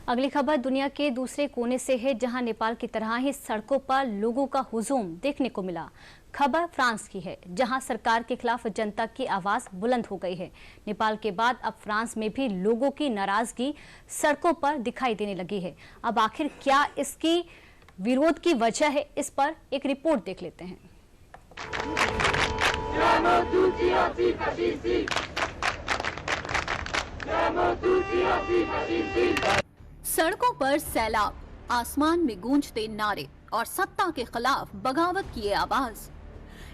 अगली खबर दुनिया के दूसरे कोने से है, जहां नेपाल की तरह ही सड़कों पर लोगों का हुजूम देखने को मिला। खबर फ्रांस की है, जहां सरकार के खिलाफ जनता की आवाज बुलंद हो गई है। नेपाल के बाद अब फ्रांस में भी लोगों की नाराजगी सड़कों पर दिखाई देने लगी है। अब आखिर क्या इसकी विरोध की वजह है, इस पर एक रिपोर्ट देख लेते हैं। सड़कों पर सैलाब, आसमान में गूंजते नारे और सत्ता के खिलाफ बगावत की आवाज।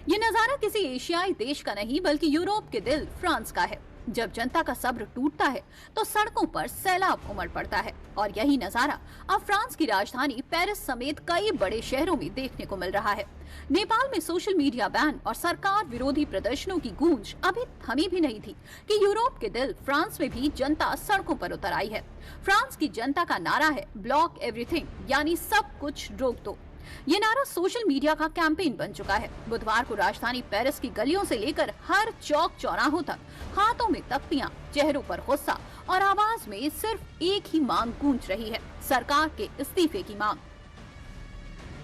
ये नजारा किसी एशियाई देश का नहीं बल्कि यूरोप के दिल फ्रांस का है। जब जनता का सब्र टूटता है तो सड़कों पर सैलाब उमड़ पड़ता है और यही नजारा अब फ्रांस की राजधानी पेरिस समेत कई बड़े शहरों में देखने को मिल रहा है। नेपाल में सोशल मीडिया बैन और सरकार विरोधी प्रदर्शनों की गूंज अभी थमी भी नहीं थी कि यूरोप के दिल फ्रांस में भी जनता सड़कों पर उतर आई है। फ्रांस की जनता का नारा है ब्लॉक एवरीथिंग, यानी सब कुछ रोक दो। ये नारा सोशल मीडिया का कैंपेन बन चुका है। बुधवार को राजधानी पेरिस की गलियों से लेकर हर चौक चौराहों तक हाथों में तख्तियां, चेहरों पर गुस्सा और आवाज में सिर्फ एक ही मांग गूंज रही है, सरकार के इस्तीफे की मांग।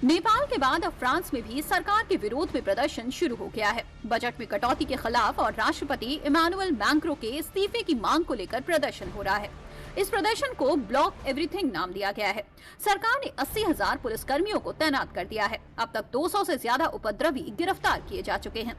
नेपाल के बाद अब फ्रांस में भी सरकार के विरोध में प्रदर्शन शुरू हो गया है। बजट में कटौती के खिलाफ और राष्ट्रपति इमैनुअल मैक्रों के इस्तीफे की मांग को लेकर प्रदर्शन हो रहा है। इस प्रदर्शन को ब्लॉक एवरीथिंग नाम दिया गया है। सरकार ने 80,000 पुलिसकर्मियों को तैनात कर दिया है। अब तक 200 से ज्यादा उपद्रवी गिरफ्तार किए जा चुके हैं।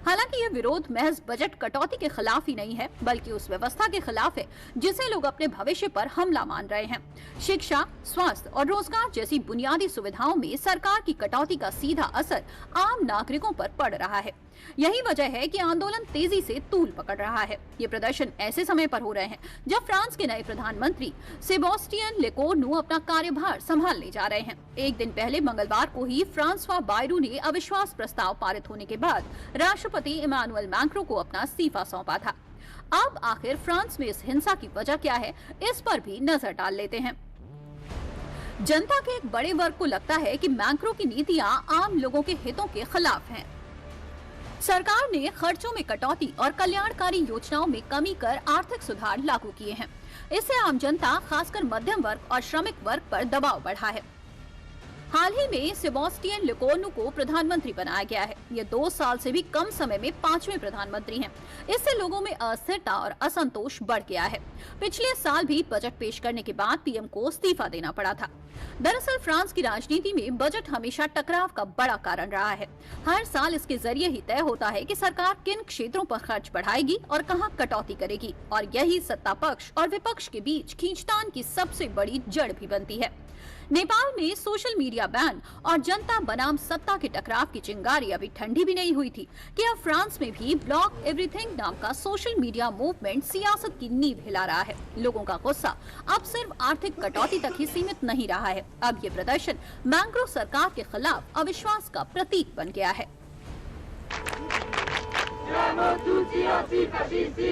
हालांकि ये विरोध महज बजट कटौती के खिलाफ ही नहीं है, बल्कि उस व्यवस्था के खिलाफ है जिसे लोग अपने भविष्य पर हमला मान रहे हैं। शिक्षा, स्वास्थ्य और रोजगार जैसी बुनियादी सुविधाओं में सरकार की कटौती का सीधा असर आम नागरिकों पर पड़ रहा है। यही वजह है कि आंदोलन तेजी से तूल पकड़ रहा है। ये प्रदर्शन ऐसे समय पर हो रहे हैं जब फ्रांस के नए प्रधानमंत्री सेबास्टियन लेकोर्नू अपना कार्यभार संभालने जा रहे हैं। एक दिन पहले मंगलवार को ही फ्रांसवा बायरू ने अविश्वास प्रस्ताव पारित होने के बाद राष्ट्रपति इमैनुअल मैक्रों को अपना इस्तीफा सौंपा था। अब आखिर फ्रांस में इस हिंसा की वजह क्या है, इस पर भी नजर डाल लेते हैं। जनता के एक बड़े वर्ग को लगता है कि मैक्रों की नीतियां आम लोगों के हितों के खिलाफ हैं। सरकार ने खर्चों में कटौती और कल्याणकारी योजनाओं में कमी कर आर्थिक सुधार लागू किए हैं। इससे आम जनता, खासकर मध्यम वर्ग और श्रमिक वर्ग पर दबाव बढ़ा है। हाल ही में सेबास्टियन लेकोर्नू को प्रधानमंत्री बनाया गया है। ये 2 साल से भी कम समय में 5वें प्रधानमंत्री हैं। इससे लोगों में अस्थिरता और असंतोष बढ़ गया है। पिछले साल भी बजट पेश करने के बाद पीएम को इस्तीफा देना पड़ा था। दरअसल फ्रांस की राजनीति में बजट हमेशा टकराव का बड़ा कारण रहा है। हर साल इसके जरिए ही तय होता है कि सरकार किन क्षेत्रों पर खर्च बढ़ाएगी और कहां कटौती करेगी, और यही सत्ता पक्ष और विपक्ष के बीच खींचतान की सबसे बड़ी जड़ भी बनती है। नेपाल में सोशल मीडिया बैन और जनता बनाम सत्ता के टकराव की चिंगारी अभी ठंडी भी नहीं हुई थी कि अब फ्रांस में भी ब्लॉक एवरीथिंग नाम का सोशल मीडिया मूवमेंट सियासत की नींव हिला रहा है। लोगों का गुस्सा अब सिर्फ आर्थिक कटौती तक ही सीमित नहीं रहा है। अब ये प्रदर्शन मैक्रों सरकार के खिलाफ अविश्वास का प्रतीक बन गया है। Siamo tutti fascisti!